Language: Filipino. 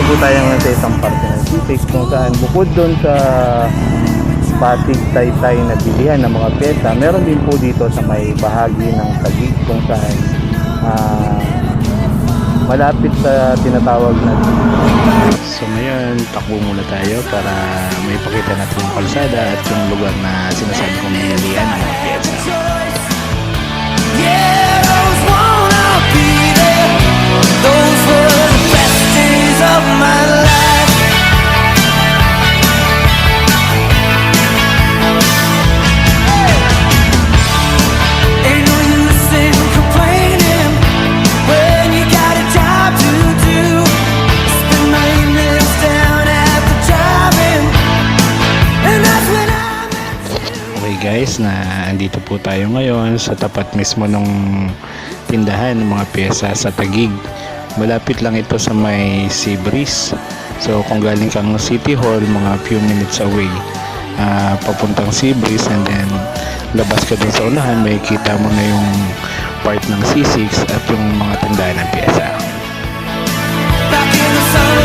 po tayo ngayon sa isang parte ng City kung saan bukod doon sa Pasig Taytay na bilihan ng mga pyesa, meron din po dito sa may bahagi ng Taguig kung saan malapit sa tinatawag na. So ngayon, takbo muna tayo para may pakita natin yung kalsada at yung lugar na sinasabi kong binilihan ng mga pyesa. Yeah, those wanna be there. Those were the best days of my life. Ain't no use in complaining when you got a job to do. Spend my evenings down at the drive-in, and that's when I met you. Okay guys, andito po tayo ngayon sa tapat mismo ng tindahan ng mga pyesa sa Taguig. Malapit lang ito sa may Sea Breeze. So kung galing kang City Hall, mga few minutes away, papuntang Sea Breeze, and then labas ka din sa unahan, may kita mo na yung part ng C6 at yung mga tindahan ng pyesa. Back in the summer